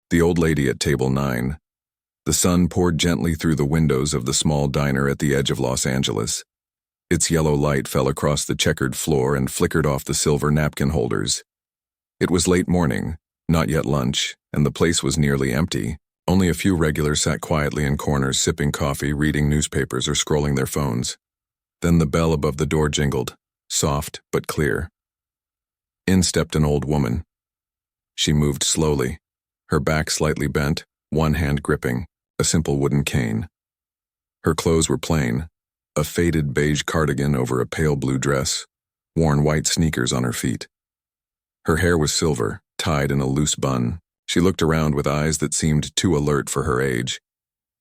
The old lady at table 9. The sun poured gently through the windows of the small diner at the edge of Los Angeles. Its yellow light fell across the checkered floor and flickered off the silver napkin holders. It was late morning, not yet lunch, and the place was nearly empty. Only a few regulars sat quietly in corners sipping coffee, reading newspapers, or scrolling their phones. Then the bell above the door jingled, soft but clear. In stepped an old woman. She moved slowly, her back slightly bent, one hand gripping a simple wooden cane. Her clothes were plain, a faded beige cardigan over a pale blue dress, worn white sneakers on her feet. Her hair was silver, tied in a loose bun. She looked around with eyes that seemed too alert for her age.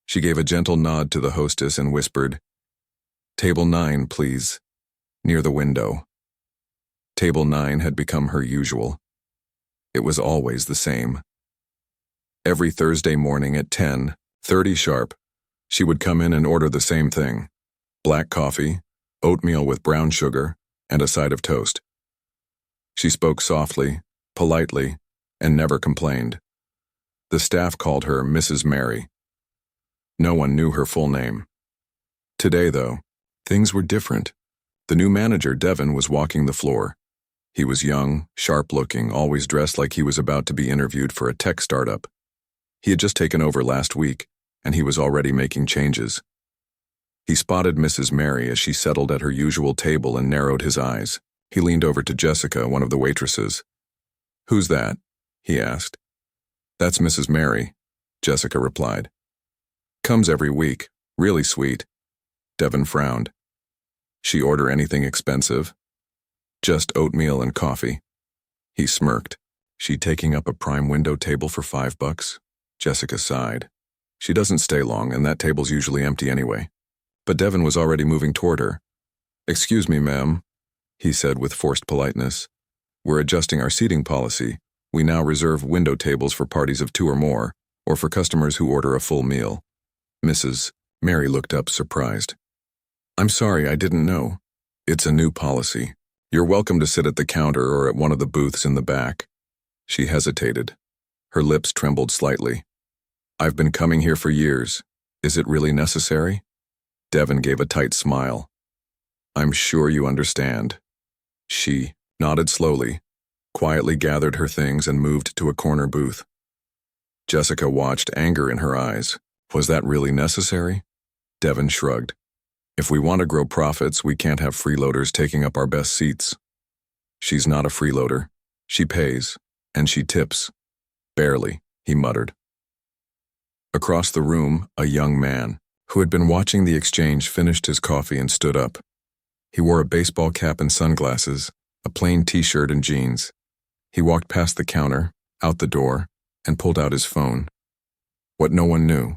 She gave a gentle nod to the hostess and whispered, "Table 9, please," near the window. Table 9 had become her usual. It was always the same. Every Thursday morning at 10:30 sharp, she would come in and order the same thing: black coffee, oatmeal with brown sugar, and a side of toast. She spoke softly, politely, and never complained. The staff called her Mrs. Mary. No one knew her full name. Today, though, things were different. The new manager, Devin, was walking the floor. He was young, sharp-looking, always dressed like he was about to be interviewed for a tech startup. He had just taken over last week, and he was already making changes. He spotted Mrs. Mary as she settled at her usual table and narrowed his eyes. He leaned over to Jessica, one of the waitresses. "Who's that?" he asked. "That's Mrs. Mary," Jessica replied. "Comes every week. Really sweet." Devin frowned. "She order anything expensive?" "Just oatmeal and coffee." He smirked. "She taking up a prime window table for $5? Jessica sighed. "She doesn't stay long, and that table's usually empty anyway." But Devin was already moving toward her. "Excuse me, ma'am," he said with forced politeness. "We're adjusting our seating policy. We now reserve window tables for parties of 2 or more, or for customers who order a full meal." Mrs. Mary looked up, surprised. "I'm sorry, I didn't know. It's a new policy. You're welcome to sit at the counter or at one of the booths in the back." She hesitated. Her lips trembled slightly. "I've been coming here for years. Is it really necessary?" Devin gave a tight smile. "I'm sure you understand." She nodded slowly, quietly gathered her things and moved to a corner booth. Jessica watched, anger in her eyes. Was that really necessary? Devin shrugged. "If we want to grow profits, we can't have freeloaders taking up our best seats." "She's not a freeloader. She pays, and she tips." "Barely," he muttered. Across the room, a young man, who had been watching the exchange, finished his coffee and stood up. He wore a baseball cap and sunglasses, a plain t-shirt and jeans. He walked past the counter, out the door, and pulled out his phone. What no one knew,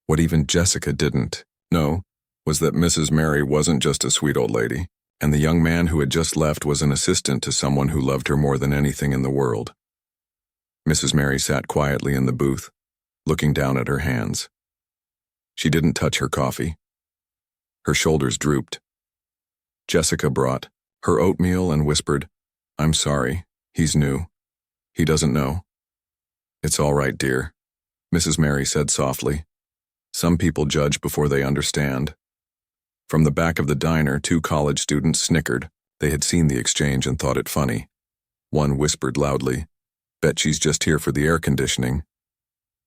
what even Jessica didn't know, was that Mrs. Mary wasn't just a sweet old lady, and the young man who had just left was an assistant to someone who loved her more than anything in the world. Mrs. Mary sat quietly in the booth, looking down at her hands. She didn't touch her coffee. Her shoulders drooped. Jessica brought her oatmeal and whispered, "I'm sorry, he's new. He doesn't know." "It's all right, dear," Mrs. Mary said softly. "Some people judge before they understand." From the back of the diner, 2 college students snickered. They had seen the exchange and thought it funny. One whispered loudly, "Bet she's just here for the air conditioning."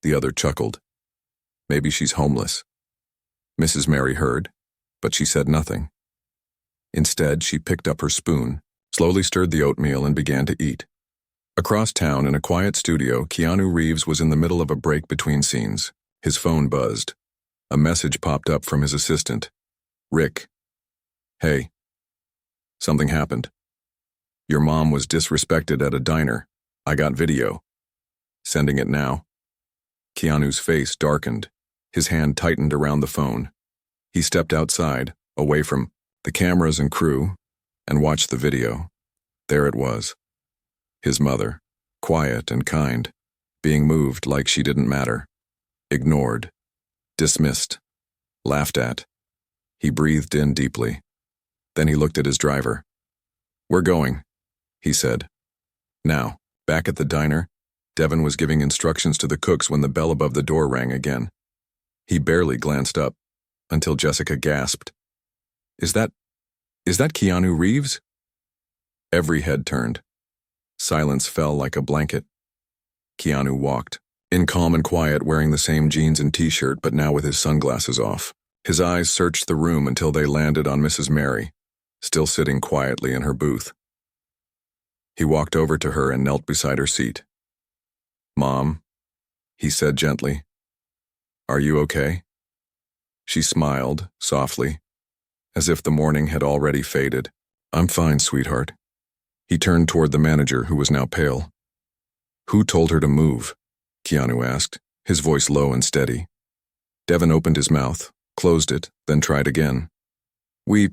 The other chuckled. "Maybe she's homeless." Mrs. Mary heard, but she said nothing. Instead, she picked up her spoon, slowly stirred the oatmeal, and began to eat. Across town, in a quiet studio, Keanu Reeves was in the middle of a break between scenes. His phone buzzed. A message popped up from his assistant. "Rick. Hey. Something happened. Your mom was disrespected at a diner. I got video. Sending it now." Keanu's face darkened. His hand tightened around the phone. He stepped outside, away from the cameras and crew, and watched the video. There it was. His mother, quiet and kind, being moved like she didn't matter. Ignored. Dismissed. Laughed at. He breathed in deeply. Then he looked at his driver. "We're going," he said. Now, back at the diner, Devin was giving instructions to the cooks when the bell above the door rang again. He barely glanced up, until Jessica gasped. Is that Keanu Reeves? Every head turned. Silence fell like a blanket. Keanu walked, in calm and quiet, wearing the same jeans and t-shirt, but now with his sunglasses off. His eyes searched the room until they landed on Mrs. Mary, still sitting quietly in her booth. He walked over to her and knelt beside her seat. "Mom," he said gently, "are you okay?" She smiled, softly, as if the morning had already faded. "I'm fine, sweetheart." He turned toward the manager, who was now pale. "Who told her to move?" Keanu asked, his voice low and steady. Devin opened his mouth, closed it, then tried again. We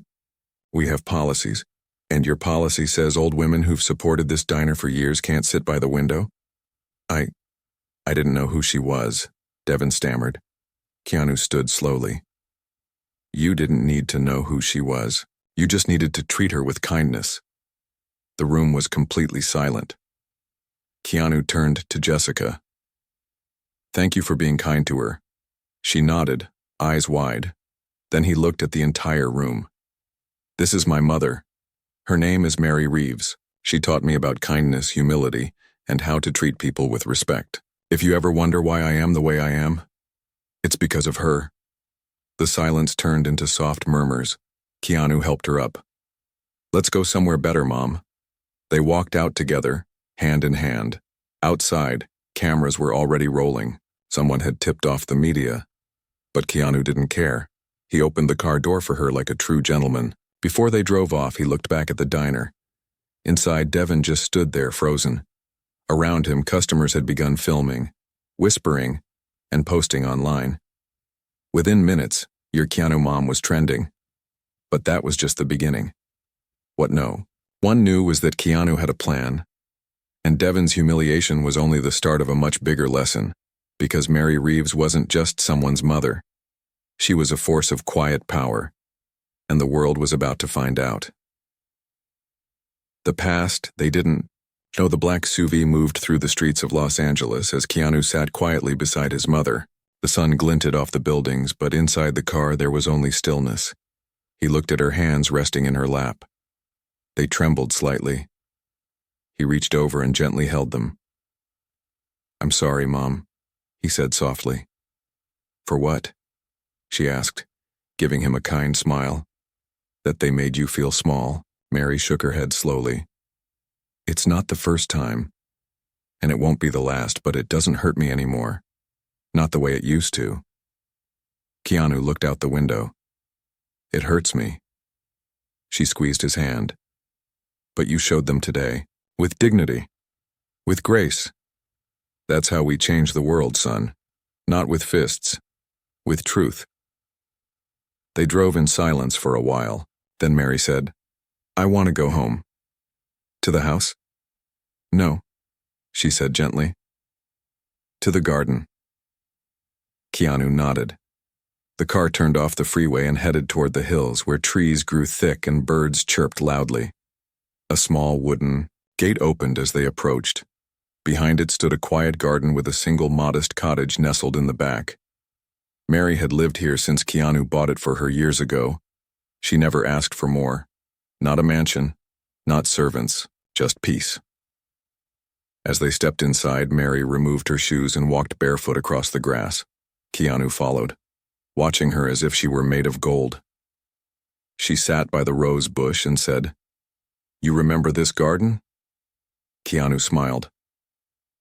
have policies, and your policy says old women who've supported this diner for years can't sit by the window?" I didn't know who she was," Devin stammered. Keanu stood slowly. "You didn't need to know who she was. You just needed to treat her with kindness." The room was completely silent. Keanu turned to Jessica. "Thank you for being kind to her." She nodded, eyes wide. Then he looked at the entire room. "This is my mother. Her name is Mary Reeves. She taught me about kindness, humility, and how to treat people with respect. If you ever wonder why I am the way I am, it's because of her." The silence turned into soft murmurs. Keanu helped her up. "Let's go somewhere better, Mom." They walked out together, hand in hand. Outside, cameras were already rolling. Someone had tipped off the media. But Keanu didn't care. He opened the car door for her like a true gentleman. Before they drove off, he looked back at the diner. Inside, Devin just stood there, frozen. Around him, customers had begun filming, whispering, and posting online. Within minutes, "Your Keanu Mom" was trending. But that was just the beginning. One knew was that Keanu had a plan, and Devin's humiliation was only the start of a much bigger lesson, because Mary Reeves wasn't just someone's mother. She was a force of quiet power, and the world was about to find out. The past, they didn't know. The black SUV moved through the streets of Los Angeles as Keanu sat quietly beside his mother. The sun glinted off the buildings, but inside the car there was only stillness. He looked at her hands resting in her lap. They trembled slightly. He reached over and gently held them. "I'm sorry, Mom," he said softly. "For what?" she asked, giving him a kind smile. "That they made you feel small." Mary shook her head slowly. "It's not the first time, and it won't be the last, but it doesn't hurt me anymore. Not the way it used to." Keanu looked out the window. "It hurts me." She squeezed his hand. "But you showed them today, with dignity, with grace. That's how we change the world, son. Not with fists, with truth." They drove in silence for a while. Then Mary said, "I want to go home." "To the house?" "No," she said gently. "To the garden." Keanu nodded. The car turned off the freeway and headed toward the hills, where trees grew thick and birds chirped loudly. A small wooden gate opened as they approached. Behind it stood a quiet garden with a single modest cottage nestled in the back. Mary had lived here since Keanu bought it for her years ago. She never asked for more. Not a mansion, not servants, just peace. As they stepped inside, Mary removed her shoes and walked barefoot across the grass. Keanu followed, watching her as if she were made of gold. She sat by the rose bush and said, "You remember this garden?" Keanu smiled.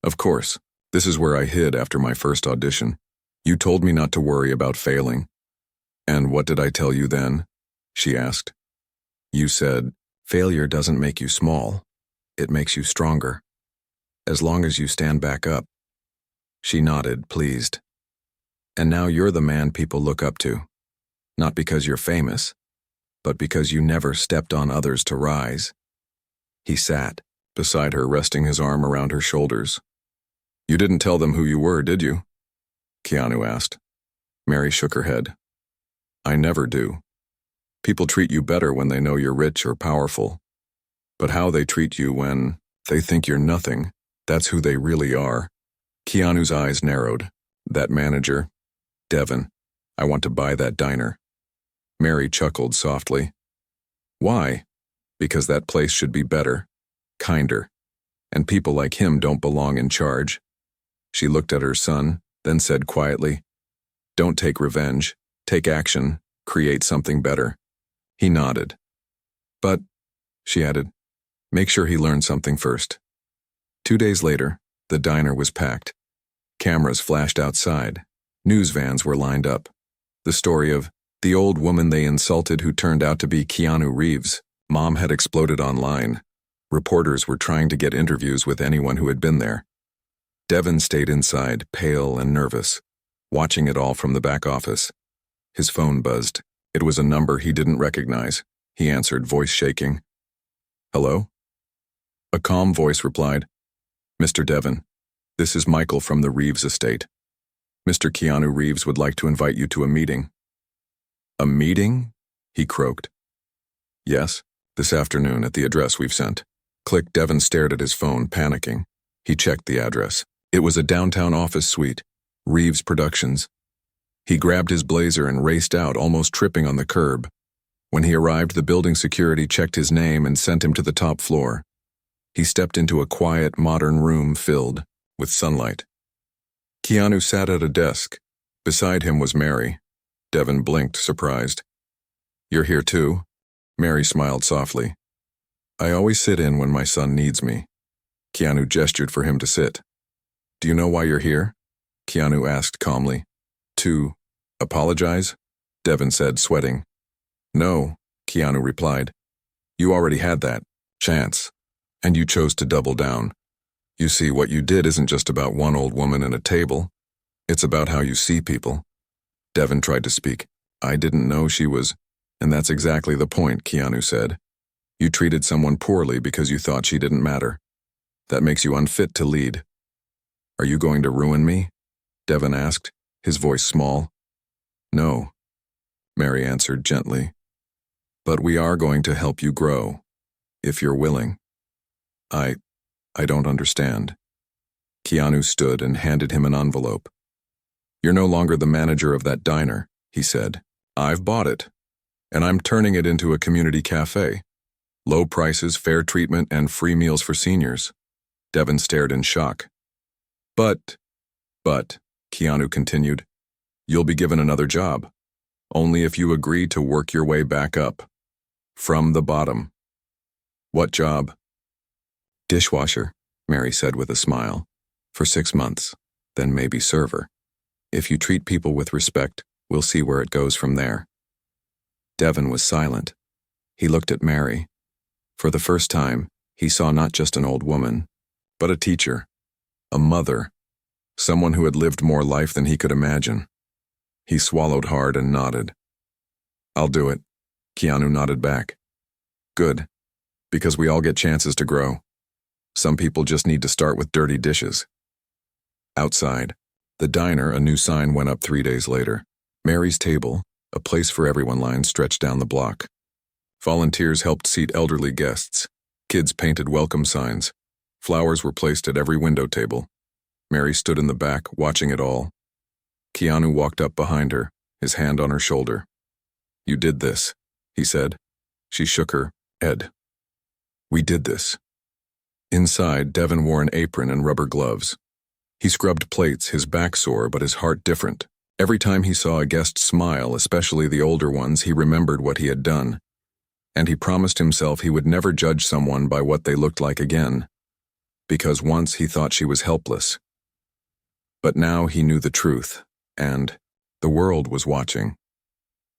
"Of course. This is where I hid after my first audition. You told me not to worry about failing." "And what did I tell you then?" she asked. "You said, failure doesn't make you small. It makes you stronger. As long as you stand back up." She nodded, pleased. "And now you're the man people look up to. Not because you're famous, but because you never stepped on others to rise." He sat beside her, resting his arm around her shoulders. "You didn't tell them who you were, did you?" Keanu asked. Mary shook her head. "I never do. People treat you better when they know you're rich or powerful. But how they treat you when they think you're nothing, that's who they really are." Keanu's eyes narrowed. That manager? Devin. I want to buy that diner. Mary chuckled softly. Why? Because that place should be better, kinder, and people like him don't belong in charge. She looked at her son, then said quietly, Don't take revenge, take action, create something better. He nodded. But, she added, make sure he learns something first. 2 days later, the diner was packed. Cameras flashed outside. News vans were lined up. The story of the old woman they insulted who turned out to be Keanu Reeves' mom had exploded online. Reporters were trying to get interviews with anyone who had been there. Devin stayed inside, pale and nervous, watching it all from the back office. His phone buzzed. It was a number he didn't recognize. He answered, voice shaking. Hello? A calm voice replied, Mr. Devin, this is Michael from the Reeves estate. Mr. Keanu Reeves would like to invite you to a meeting. A meeting? He croaked. Yes, this afternoon at the address we've sent. Click. Devin stared at his phone, panicking. He checked the address. It was a downtown office suite, Reeves Productions. He grabbed his blazer and raced out, almost tripping on the curb. When he arrived, the building security checked his name and sent him to the top floor. He stepped into a quiet, modern room filled with sunlight. Keanu sat at a desk. Beside him was Mary. Devin blinked, surprised. You're here too? Mary smiled softly. I always sit in when my son needs me. Keanu gestured for him to sit. Do you know why you're here? Keanu asked calmly. To apologize? Devin said, sweating. No, Keanu replied. You already had that chance, and you chose to double down. You see, what you did isn't just about one old woman and a table. It's about how you see people. Devin tried to speak. I didn't know she was... And that's exactly the point, Keanu said. You treated someone poorly because you thought she didn't matter. That makes you unfit to lead. Are you going to ruin me? Devin asked, his voice small. No, Mary answered gently. But we are going to help you grow, if you're willing. I don't understand. Keanu stood and handed him an envelope. You're no longer the manager of that diner, he said. I've bought it, and I'm turning it into a community cafe. Low prices, fair treatment, and free meals for seniors. Devin stared in shock. But, Keanu continued, you'll be given another job. Only if you agree to work your way back up. From the bottom. What job? Dishwasher, Mary said with a smile. For 6 months, then maybe server. If you treat people with respect, we'll see where it goes from there. Devin was silent. He looked at Mary. For the first time, he saw not just an old woman, but a teacher, a mother, someone who had lived more life than he could imagine. He swallowed hard and nodded. I'll do it. Keanu nodded back. Good, because we all get chances to grow. Some people just need to start with dirty dishes. Outside, the diner, a new sign went up 3 days later. Mary's table, a place for everyone line, stretched down the block. Volunteers helped seat elderly guests. Kids painted welcome signs. Flowers were placed at every window table. Mary stood in the back, watching it all. Keanu walked up behind her, his hand on her shoulder. You did this, he said. She shook her head. We did this. Inside, Devin wore an apron and rubber gloves. He scrubbed plates, his back sore, but his heart different. Every time he saw a guest smile, especially the older ones, he remembered what he had done. And he promised himself he would never judge someone by what they looked like again. Because once he thought she was helpless. But now he knew the truth, and the world was watching.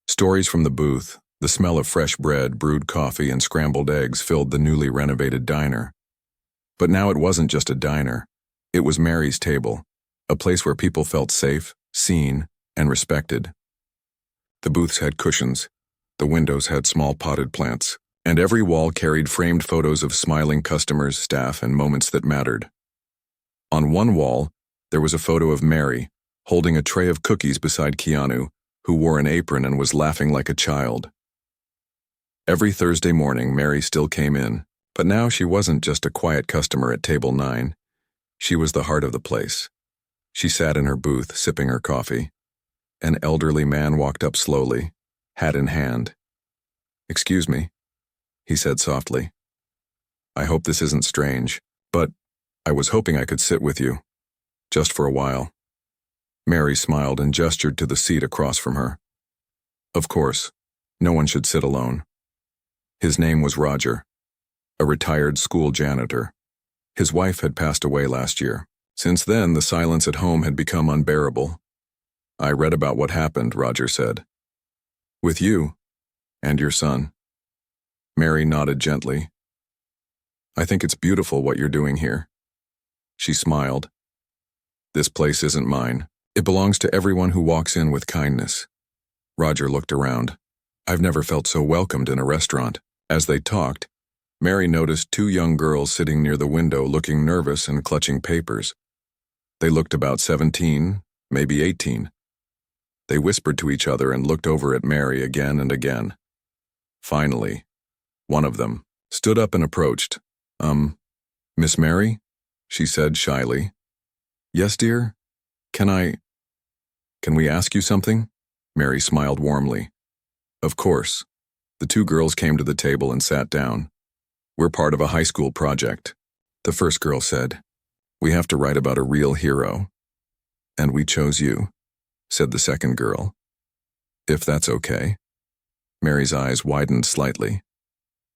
Stories from the booth, the smell of fresh bread, brewed coffee, and scrambled eggs filled the newly renovated diner. But now it wasn't just a diner. It was Mary's table, a place where people felt safe, seen, and respected. The booths had cushions, the windows had small potted plants, and every wall carried framed photos of smiling customers, staff, and moments that mattered. On one wall, there was a photo of Mary, holding a tray of cookies beside Keanu, who wore an apron and was laughing like a child. Every Thursday morning, Mary still came in, but now she wasn't just a quiet customer at table 9. She was the heart of the place, She sat in her booth, sipping her coffee. An elderly man walked up slowly, hat in hand. "Excuse me," he said softly. "I hope this isn't strange, but I was hoping I could sit with you, just for a while." Mary smiled and gestured to the seat across from her. Of course, no one should sit alone. His name was Roger, a retired school janitor. His wife had passed away last year. Since then, the silence at home had become unbearable. "I read about what happened," Roger said. "With you and your son." Mary nodded gently. "I think it's beautiful what you're doing here." She smiled. "This place isn't mine. It belongs to everyone who walks in with kindness." Roger looked around. "I've never felt so welcomed in a restaurant." As they talked, Mary noticed two young girls sitting near the window looking nervous and clutching papers. They looked about 17, maybe 18. They whispered to each other and looked over at Mary again and again. Finally, one of them stood up and approached. Miss Mary?" she said shyly. "Yes, dear? Can we ask you something?" Mary smiled warmly. "Of course." The two girls came to the table and sat down. "We're part of a high school project," the first girl said. "We have to write about a real hero." "And we chose you," said the second girl. "If that's okay." Mary's eyes widened slightly.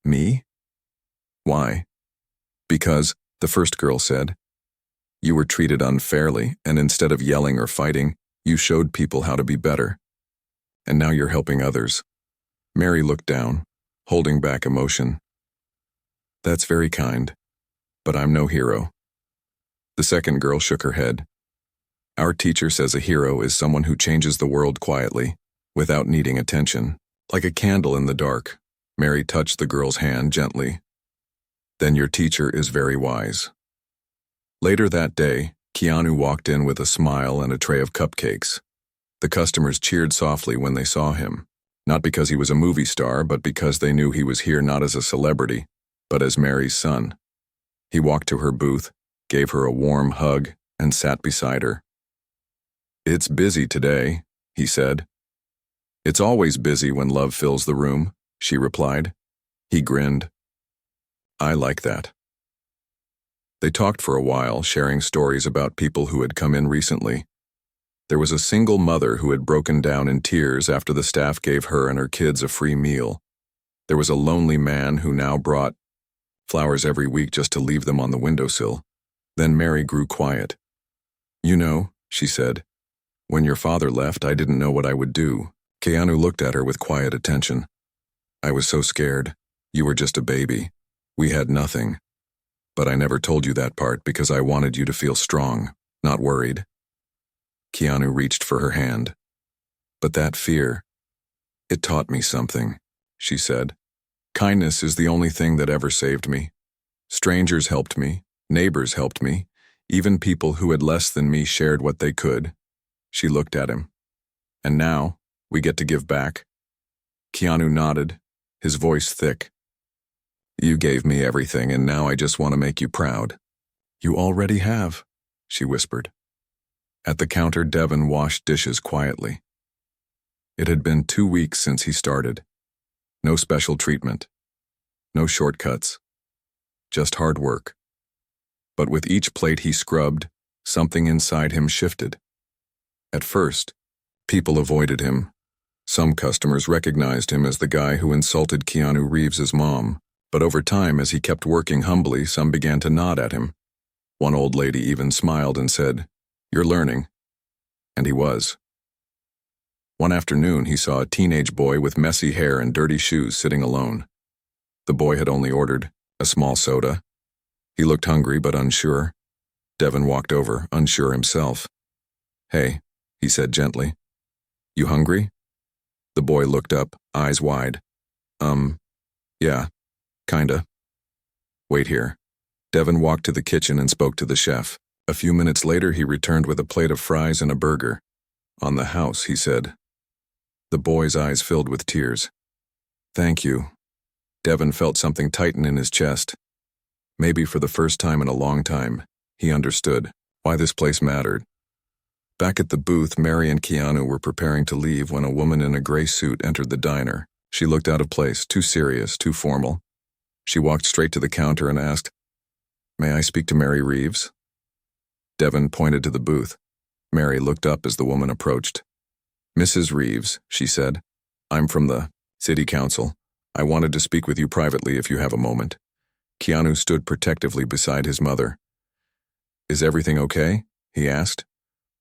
"Me? Why?" "Because," the first girl said, "you were treated unfairly, and instead of yelling or fighting, you showed people how to be better. And now you're helping others." Mary looked down, holding back emotion. "That's very kind, but I'm no hero." The second girl shook her head. "Our teacher says a hero is someone who changes the world quietly, without needing attention, like a candle in the dark." Mary touched the girl's hand gently. "Then your teacher is very wise." Later that day, Keanu walked in with a smile and a tray of cupcakes. The customers cheered softly when they saw him, not because he was a movie star, but because they knew he was here not as a celebrity, but as Mary's son. He walked to her booth, gave her a warm hug, and sat beside her. "It's busy today," he said. "It's always busy when love fills the room," she replied. He grinned. "I like that." They talked for a while, sharing stories about people who had come in recently. There was a single mother who had broken down in tears after the staff gave her and her kids a free meal. There was a lonely man who now brought flowers every week just to leave them on the windowsill. Then Mary grew quiet. "You know," she said, "when your father left, I didn't know what I would do." Keanu looked at her with quiet attention. "I was so scared. You were just a baby. We had nothing. But I never told you that part because I wanted you to feel strong, not worried." Keanu reached for her hand. "But that fear, it taught me something," she said. "Kindness is the only thing that ever saved me. Strangers helped me, neighbors helped me, even people who had less than me shared what they could." She looked at him. "And now, we get to give back." Keanu nodded, his voice thick. "You gave me everything, and now I just want to make you proud." "You already have," she whispered. At the counter, Devin washed dishes quietly. It had been 2 weeks since he started. No special treatment. No shortcuts. Just hard work. But with each plate he scrubbed, something inside him shifted. At first, people avoided him. Some customers recognized him as the guy who insulted Keanu Reeves' mom. But over time, as he kept working humbly, some began to nod at him. One old lady even smiled and said, "You're learning." And he was. One afternoon, he saw a teenage boy with messy hair and dirty shoes sitting alone. The boy had only ordered a small soda. He looked hungry but unsure. Devin walked over, unsure himself. "Hey," he said gently. "You hungry?" The boy looked up, eyes wide. Yeah, kinda." "Wait here." Devin walked to the kitchen and spoke to the chef. A few minutes later, he returned with a plate of fries and a burger. "On the house," he said. The boy's eyes filled with tears. "Thank you." Devin felt something tighten in his chest. Maybe for the first time in a long time, he understood why this place mattered. Back at the booth, Mary and Keanu were preparing to leave when a woman in a gray suit entered the diner. She looked out of place, too serious, too formal. She walked straight to the counter and asked, "May I speak to Mary Reeves?" Devon pointed to the booth. Mary looked up as the woman approached. "Mrs. Reeves," she said, "I'm from the city council. I wanted to speak with you privately if you have a moment." Keanu stood protectively beside his mother. "Is everything okay?" he asked.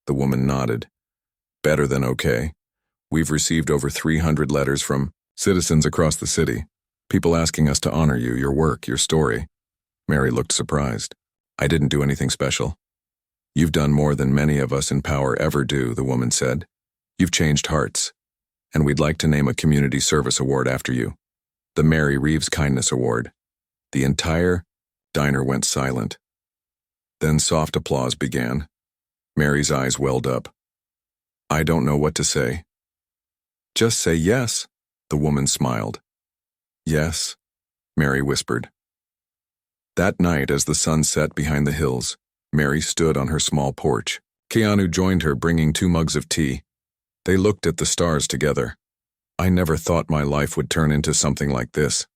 The woman nodded. "Better than okay. We've received over 300 letters from citizens across the city, people asking us to honor you, your work, your story." Mary looked surprised. "I didn't do anything special." "You've done more than many of us in power ever do," the woman said. "You've changed hearts, and we'd like to name a community service award after you, the Mary Reeves Kindness Award." The entire diner went silent. Then soft applause began. Mary's eyes welled up. "I don't know what to say." "Just say yes," the woman smiled. "Yes," Mary whispered. That night, as the sun set behind the hills, Mary stood on her small porch. Keanu joined her, bringing 2 mugs of tea. They looked at the stars together. "I never thought my life would turn into something like this,"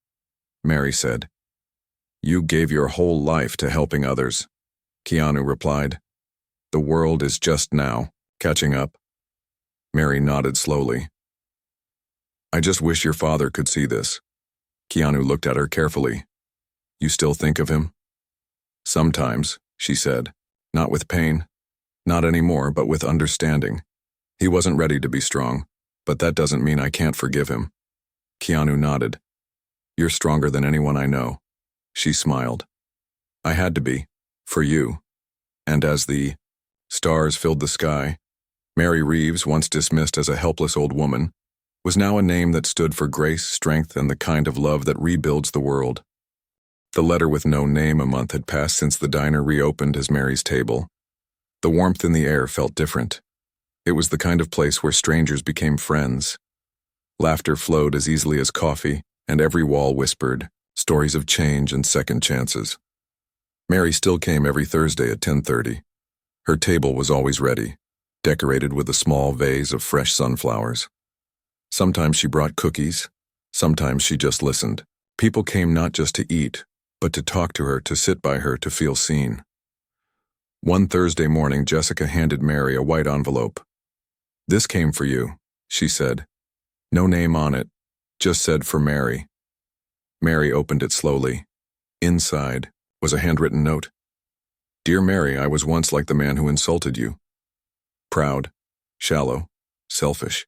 Mary said. "You gave your whole life to helping others," Keanu replied. "The world is just now catching up." Mary nodded slowly. "I just wish your father could see this." Keanu looked at her carefully. "You still think of him?" "Sometimes," she said. "Not with pain. Not anymore, but with understanding. He wasn't ready to be strong, but that doesn't mean I can't forgive him." Keanu nodded. "You're stronger than anyone I know." She smiled. "I had to be, for you." And as the stars filled the sky, Mary Reeves, once dismissed as a helpless old woman, was now a name that stood for grace, strength, and the kind of love that rebuilds the world. The letter with no name. A month had passed since the diner reopened as Mary's table. The warmth in the air felt different. It was the kind of place where strangers became friends. Laughter flowed as easily as coffee, and every wall whispered stories of change and second chances. Mary still came every Thursday at 10:30. Her table was always ready, decorated with a small vase of fresh sunflowers. Sometimes she brought cookies, sometimes she just listened. People came not just to eat, but to talk to her, to sit by her, to feel seen. One Thursday morning, Jessica handed Mary a white envelope. "This came for you," she said. No name on it, just said "for Mary." Mary opened it slowly. Inside was a handwritten note. "Dear Mary, I was once like the man who insulted you. Proud, shallow, selfish.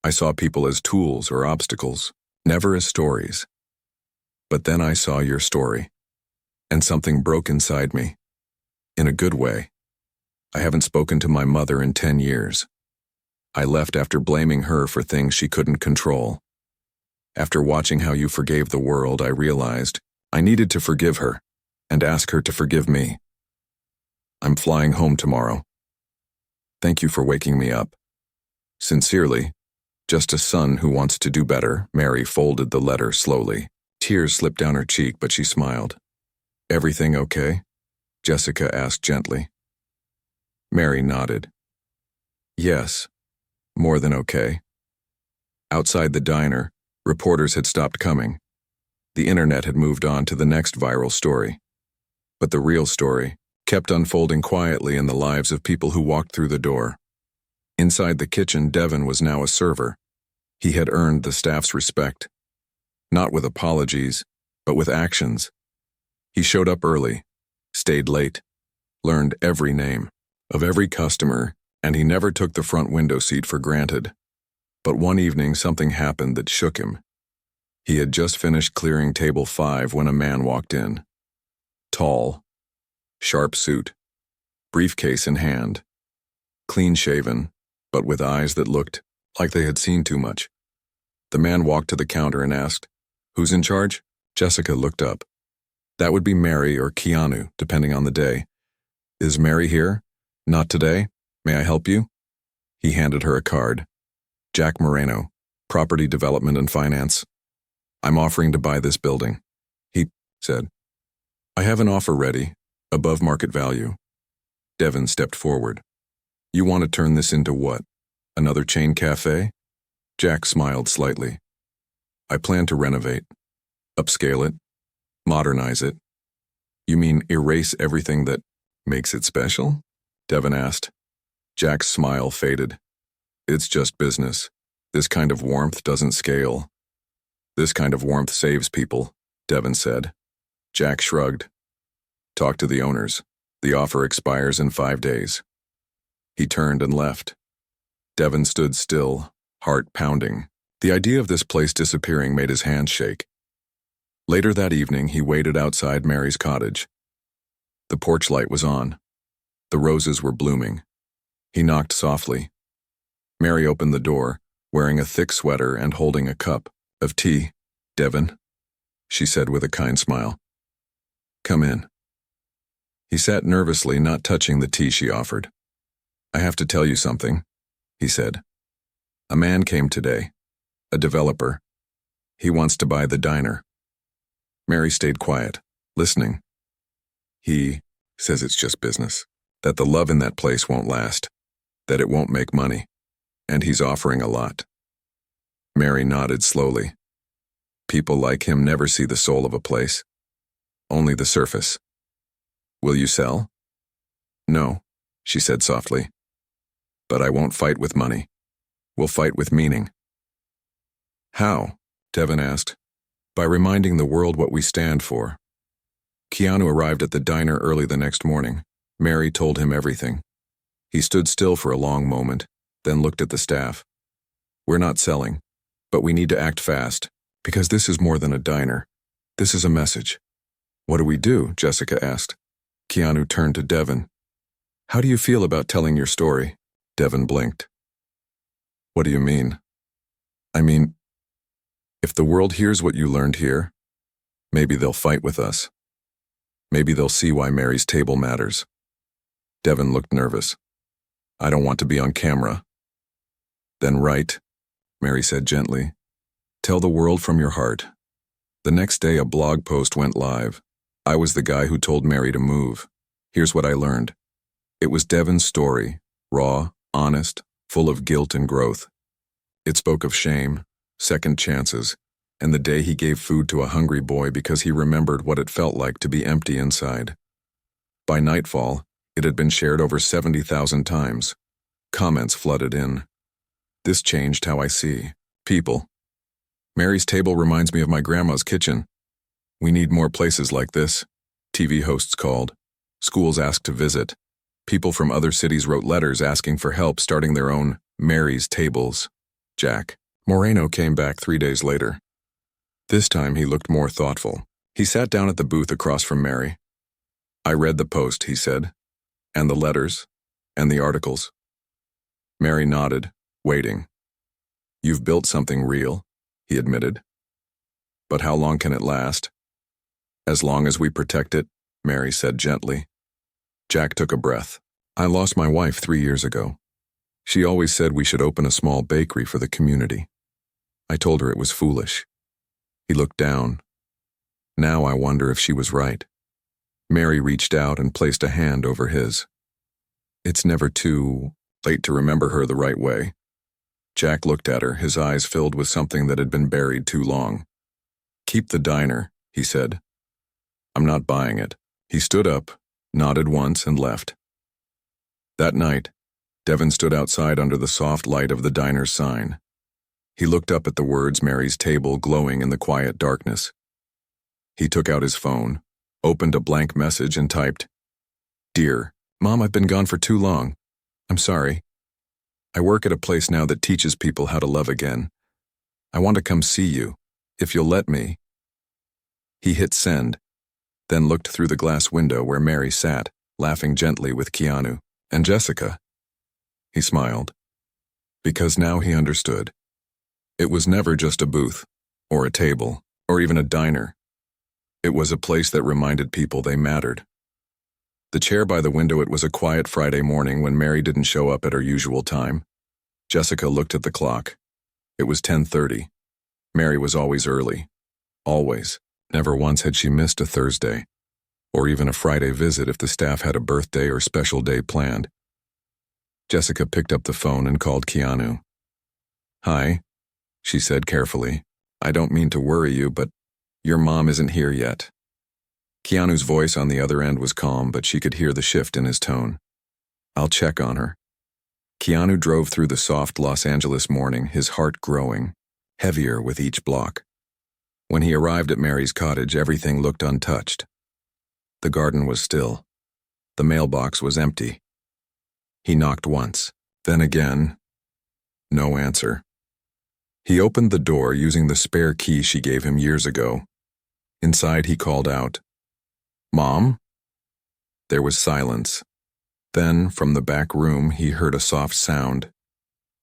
I saw people as tools or obstacles, never as stories. But then I saw your story, and something broke inside me. In a good way. I haven't spoken to my mother in 10 years. I left after blaming her for things she couldn't control. After watching how you forgave the world, I realized I needed to forgive her and ask her to forgive me. I'm flying home tomorrow. Thank you for waking me up. Sincerely, just a son who wants to do better." Mary folded the letter slowly. Tears slipped down her cheek, but she smiled. "Everything okay?" Jessica asked gently. Mary nodded. "Yes, more than okay." Outside the diner, reporters had stopped coming. The internet had moved on to the next viral story. But the real story kept unfolding quietly in the lives of people who walked through the door. Inside the kitchen, Devon was now a server. He had earned the staff's respect. Not with apologies, but with actions. He showed up early, stayed late, learned every name of every customer, and he never took the front window seat for granted. But one evening, something happened that shook him. He had just finished clearing table 5 when a man walked in. Tall, sharp suit, briefcase in hand, clean-shaven, but with eyes that looked like they had seen too much. The man walked to the counter and asked, "Who's in charge?" Jessica looked up. "That would be Mary or Keanu, depending on the day." "Is Mary here?" "Not today. May I help you?" He handed her a card. "Jack Moreno, Property Development and Finance. I'm offering to buy this building," he said. "I have an offer ready, above market value." Devon stepped forward. You want to turn this into what? Another chain cafe? Jack smiled slightly. I plan to renovate, upscale it, modernize it. You mean erase everything that makes it special? Devin asked. Jack's smile faded. It's just business. This kind of warmth doesn't scale. This kind of warmth saves people, Devin said. Jack shrugged. Talk to the owners. The offer expires in 5 days. He turned and left. Devin stood still, heart pounding. The idea of this place disappearing made his hands shake. Later that evening, he waited outside Mary's cottage. The porch light was on. The roses were blooming. He knocked softly. Mary opened the door, wearing a thick sweater and holding a cup of tea. Devin, she said with a kind smile. Come in. He sat nervously, not touching the tea she offered. I have to tell you something, he said. A man came today, a developer. He wants to buy the diner. Mary stayed quiet, listening. He says it's just business, that the love in that place won't last, that it won't make money, and he's offering a lot. Mary nodded slowly. People like him never see the soul of a place, only the surface. Will you sell? No, she said softly. But I won't fight with money. We'll fight with meaning. How? Devin asked. By reminding the world what we stand for. Keanu arrived at the diner early the next morning. Mary told him everything. He stood still for a long moment, then looked at the staff. We're not selling, but we need to act fast, because this is more than a diner. This is a message. What do we do? Jessica asked. Keanu turned to Devin. How do you feel about telling your story? Devin blinked. What do you mean? I mean, if the world hears what you learned here, maybe they'll fight with us. Maybe they'll see why Mary's table matters. Devin looked nervous. I don't want to be on camera. Then write, Mary said gently. Tell the world from your heart. The next day, a blog post went live. I was the guy who told Mary to move. Here's what I learned. It was Devin's story, raw, honest, full of guilt and growth. It spoke of shame, second chances, and the day he gave food to a hungry boy because he remembered what it felt like to be empty inside. By nightfall, it had been shared over 70,000 times. Comments flooded in. This changed how I see people. Mary's table reminds me of my grandma's kitchen. We need more places like this. TV hosts called. Schools asked to visit. People from other cities wrote letters asking for help starting their own Mary's tables. Jack Moreno came back 3 days later. This time he looked more thoughtful. He sat down at the booth across from Mary. I read the post, he said, and the letters, and the articles. Mary nodded, waiting. You've built something real, he admitted. But how long can it last? As long as we protect it, Mary said gently. Jack took a breath. I lost my wife 3 years ago. She always said we should open a small bakery for the community. I told her it was foolish. He looked down. Now I wonder if she was right. Mary reached out and placed a hand over his. It's never too late to remember her the right way. Jack looked at her, his eyes filled with something that had been buried too long. Keep the diner, he said. I'm not buying it. He stood up, nodded once, and left. That night, Devin stood outside under the soft light of the diner's sign. He looked up at the words Mary's table glowing in the quiet darkness. He took out his phone, opened a blank message and typed, Dear Mom, I've been gone for too long. I'm sorry. I work at a place now that teaches people how to love again. I want to come see you, if you'll let me. He hit send, then looked through the glass window where Mary sat, laughing gently with Keanu and Jessica. He smiled, because now he understood. It was never just a booth, or a table, or even a diner. It was a place that reminded people they mattered. The chair by the window. It was a quiet Friday morning when Mary didn't show up at her usual time. Jessica looked at the clock. It was 10:30. Mary was always early. Always. Never once had she missed a Thursday, or even a Friday visit if the staff had a birthday or special day planned. Jessica picked up the phone and called Keanu. "Hi," she said carefully. "I don't mean to worry you, but your mom isn't here yet." Keanu's voice on the other end was calm, but she could hear the shift in his tone. "I'll check on her." Keanu drove through the soft Los Angeles morning, his heart growing, heavier with each block. When he arrived at Mary's cottage, everything looked untouched. The garden was still. The mailbox was empty. He knocked once, then again. No answer. He opened the door using the spare key she gave him years ago. Inside, he called out, "Mom?" There was silence. Then, from the back room, he heard a soft sound.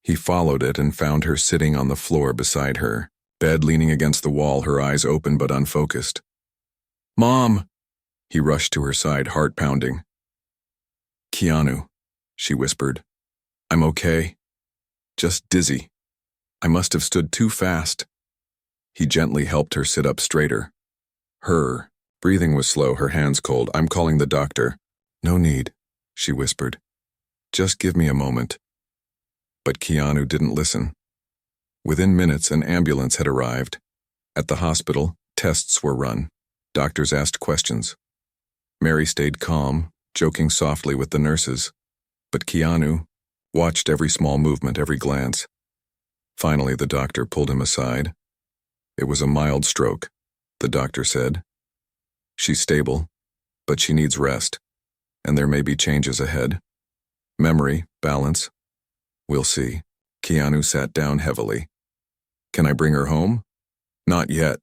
He followed it and found her sitting on the floor beside her, bed leaning against the wall, her eyes open but unfocused. "Mom!" He rushed to her side, heart pounding. "Keanu," she whispered. "I'm okay. Just dizzy. I must have stood too fast." He gently helped her sit up straighter. Her breathing was slow, her hands cold. "I'm calling the doctor." "No need," she whispered. "Just give me a moment." But Keanu didn't listen. Within minutes, an ambulance had arrived. At the hospital, tests were run. Doctors asked questions. Mary stayed calm, joking softly with the nurses. But Keanu watched every small movement, every glance. Finally, the doctor pulled him aside. "It was a mild stroke," the doctor said. "She's stable, but she needs rest, and there may be changes ahead. Memory, balance. We'll see." Keanu sat down heavily. "Can I bring her home?" "Not yet,"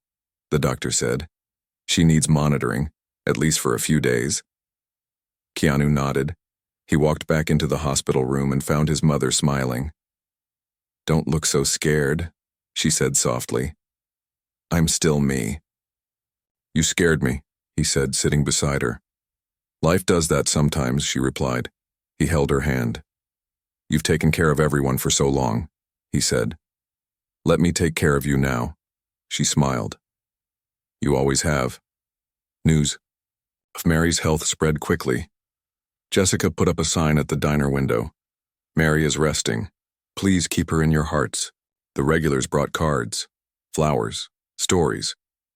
the doctor said. "She needs monitoring, at least for a few days." Keanu nodded. He walked back into the hospital room and found his mother smiling. "Don't look so scared," she said softly. "I'm still me." "You scared me," he said, sitting beside her. "Life does that sometimes," she replied. He held her hand. "You've taken care of everyone for so long," he said. "Let me take care of you now." She smiled. "You always have." News of Mary's health spread quickly. Jessica put up a sign at the diner window. "Mary is resting. Please keep her in your hearts." The regulars brought cards, flowers, stories.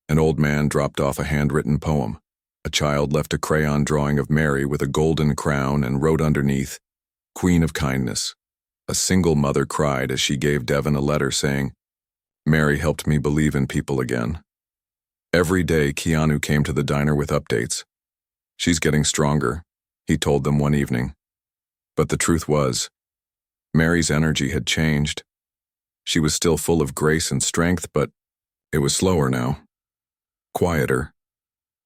An old man dropped off a handwritten poem. A child left a crayon drawing of Mary with a golden crown and wrote underneath, "Queen of Kindness." A single mother cried as she gave Devin a letter saying, "Mary helped me believe in people again." Every day, Keanu came to the diner with updates. "She's getting stronger," he told them one evening. But the truth was, Mary's energy had changed. She was still full of grace and strength, but it was slower now. Quieter.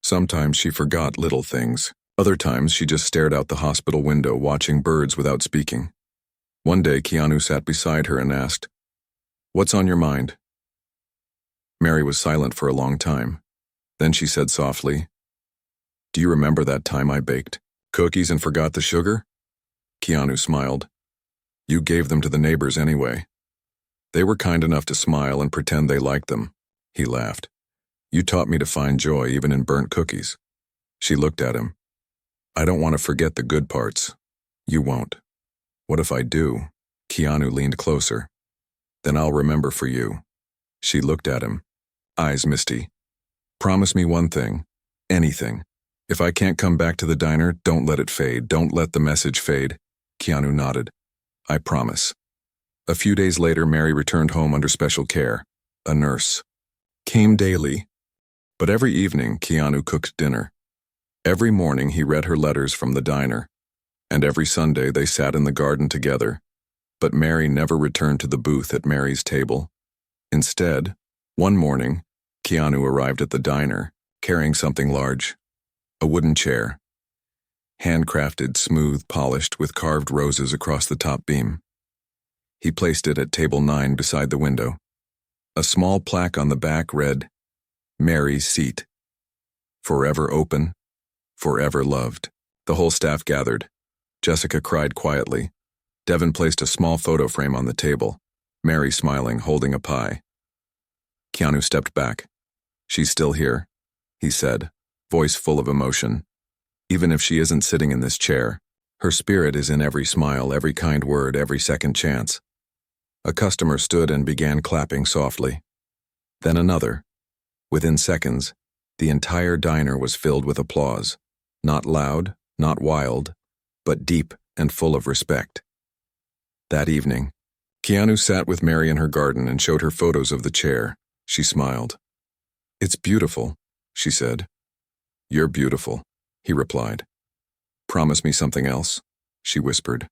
Sometimes she forgot little things. Other times she just stared out the hospital window, watching birds without speaking. One day, Keanu sat beside her and asked, "What's on your mind?" Mary was silent for a long time. Then she said softly, "Do you remember that time I baked cookies and forgot the sugar?" Keanu smiled. "You gave them to the neighbors anyway. They were kind enough to smile and pretend they liked them." He laughed. "You taught me to find joy even in burnt cookies." She looked at him. "I don't want to forget the good parts." "You won't." "What if I do?" Keanu leaned closer. "Then I'll remember for you." She looked at him, eyes misty. "Promise me one thing, anything. If I can't come back to the diner, don't let it fade. Don't let the message fade." Keanu nodded. "I promise." A few days later, Mary returned home under special care. A nurse came daily. But every evening, Keanu cooked dinner. Every morning, he read her letters from the diner. And every Sunday, they sat in the garden together. But Mary never returned to the booth at Mary's table. Instead, one morning, Keanu arrived at the diner, carrying something large. A wooden chair. Handcrafted, smooth, polished, with carved roses across the top beam. He placed it at table 9 beside the window. A small plaque on the back read, "Mary's Seat. Forever open, forever loved." The whole staff gathered. Jessica cried quietly. Devin placed a small photo frame on the table, Mary smiling, holding a pie. Keanu stepped back. "She's still here," he said, voice full of emotion. "Even if she isn't sitting in this chair, Her spirit is in every smile, every kind word, every second chance. A customer stood and began clapping softly. Then another. Within seconds, the entire diner was filled with applause. Not loud, not wild, but deep and full of respect. That evening, Keanu sat with Mary in her garden and showed her photos of the chair. She smiled. "It's beautiful," she said. "You're beautiful," he replied. "Promise me something else," she whispered.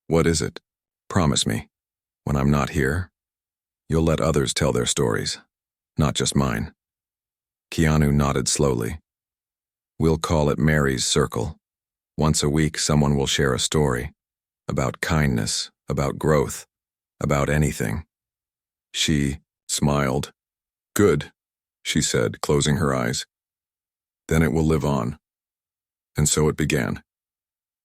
"What is it? Promise me. When I'm not here, you'll let others tell their stories, not just mine." Keanu nodded slowly. "We'll call it Mary's Circle. Once a week, someone will share a story. About kindness, about growth, about anything." She smiled. "Good," she said, closing her eyes. "Then it will live on." And so it began.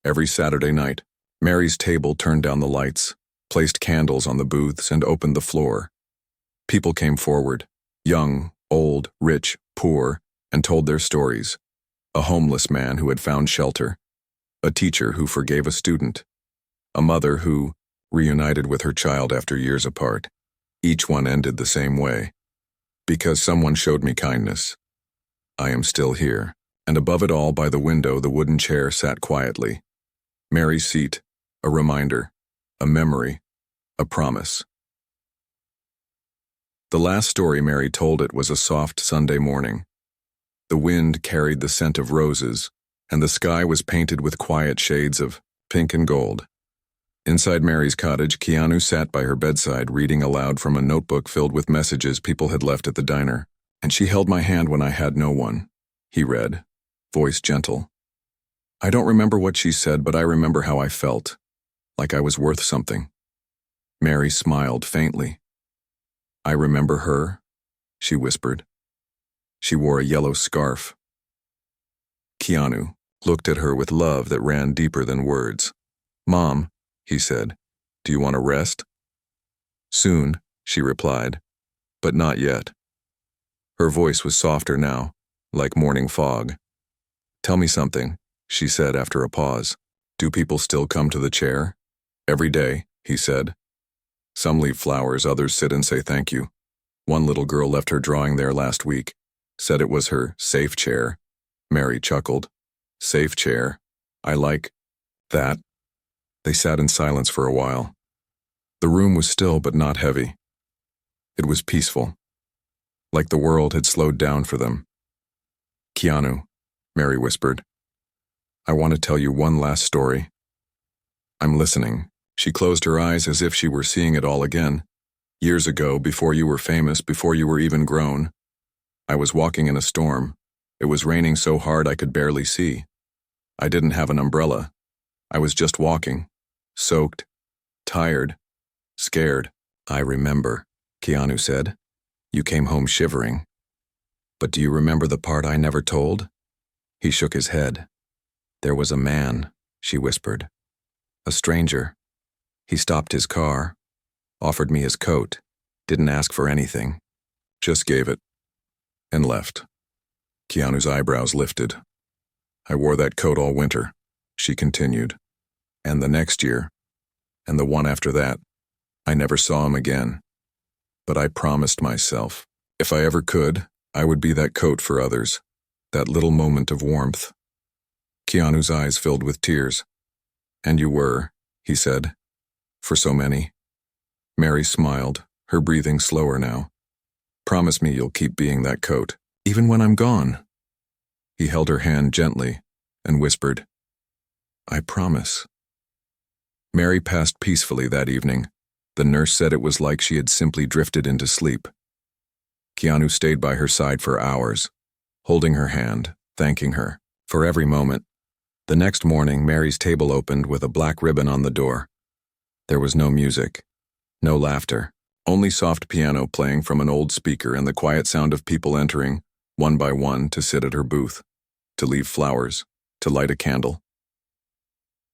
Every Saturday night, Mary's table turned down the lights, placed candles on the booths, and opened the floor. People came forward, young, old, rich, poor, and told their stories. A homeless man who had found shelter, a teacher who forgave a student, a mother who reunited with her child after years apart. Each one ended the same way. Because someone showed me kindness. I am still here, and above it all, by the window, the wooden chair sat quietly. Mary's seat, a reminder, a memory, a promise. The last story Mary told it was a soft Sunday morning. The wind carried the scent of roses, and the sky was painted with quiet shades of pink and gold. Inside Mary's cottage, Keanu sat by her bedside, reading aloud from a notebook filled with messages people had left at the diner. "And she held my hand when I had no one," he read, voice gentle. "I don't remember what she said, but I remember how I felt, like I was worth something." Mary smiled faintly. "I remember her," she whispered. She wore a yellow scarf. Keanu looked at her with love that ran deeper than words. "Mom," he said, "do you want to rest?" "Soon," she replied, "but not yet." Her voice was softer now, like morning fog. "Tell me something," she said after a pause. "Do people still come to the chair?" "Every day," he said. "Some leave flowers, others sit and say thank you. One little girl left her drawing there last week, said it was her safe chair." Mary chuckled. "Safe chair. I like that." They sat in silence for a while. The room was still but not heavy. It was peaceful, like the world had slowed down for them. "Keanu," Mary whispered, "I want to tell you one last story." "I'm listening." She closed her eyes as if she were seeing it all again. "Years ago, before you were famous, before you were even grown, I was walking in a storm. It was raining so hard I could barely see. I didn't have an umbrella. I was just walking, soaked, tired, scared." "I remember," Keanu said. "You came home shivering. But do you remember the part I never told?" He shook his head. "There was a man," she whispered. "A stranger. He stopped his car, offered me his coat, didn't ask for anything, just gave it, and left." Keanu's eyebrows lifted. "I wore that coat all winter," she continued. "And the next year, and the one after that, I never saw him again. But I promised myself, if I ever could, I would be that coat for others, that little moment of warmth." Keanu's eyes filled with tears. "And you were," he said, "for so many." Mary smiled, her breathing slower now. "Promise me you'll keep being that coat, even when I'm gone." He held her hand gently and whispered, "I promise." Mary passed peacefully that evening. The nurse said it was like she had simply drifted into sleep. Keanu stayed by her side for hours, holding her hand, thanking her for every moment. The next morning, Mary's table opened with a black ribbon on the door. There was no music, no laughter, only soft piano playing from an old speaker and the quiet sound of people entering, one by one, to sit at her booth, to leave flowers, to light a candle.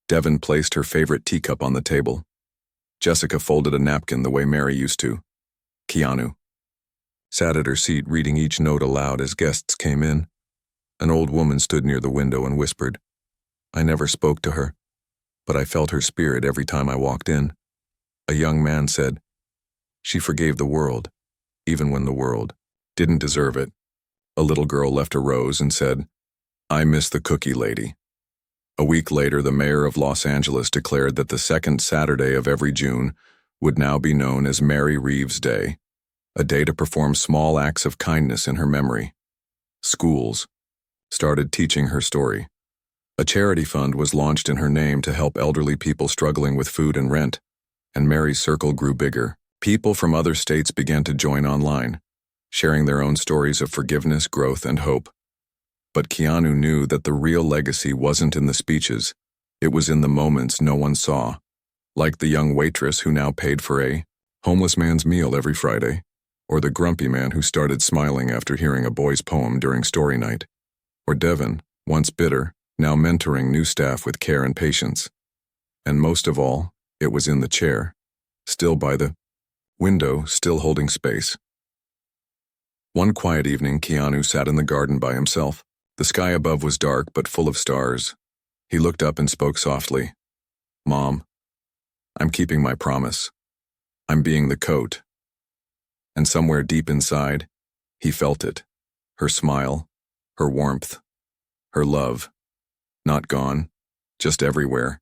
Devon placed her favorite teacup on the table. Jessica folded a napkin the way Mary used to. Keanu sat at her seat reading each note aloud as guests came in. An old woman stood near the window and whispered. I never spoke to her. but I felt her spirit every time I walked in. A young man said, "She forgave the world, even when the world didn't deserve it." A little girl left a rose and said, "I miss the cookie lady." A week later, the mayor of Los Angeles declared that the second Saturday of every June would now be known as Mary Reeves Day, a day to perform small acts of kindness in her memory. Schools started teaching her story. A charity fund was launched in her name to help elderly people struggling with food and rent, and Mary's circle grew bigger. People from other states began to join online, sharing their own stories of forgiveness, growth, and hope. But Keanu knew that the real legacy wasn't in the speeches, it was in the moments no one saw, like the young waitress who now paid for a homeless man's meal every Friday, or the grumpy man who started smiling after hearing a boy's poem during story night, or Devin, once bitter, now mentoring new staff with care and patience. And most of all, it was in the chair, still by the window, still holding space. One quiet evening, Keanu sat in the garden by himself. The sky above was dark but full of stars. He looked up and spoke softly. "Mom, I'm keeping my promise. I'm being the coat." And somewhere deep inside, he felt it. Her smile, her warmth, her love. Not gone, just everywhere.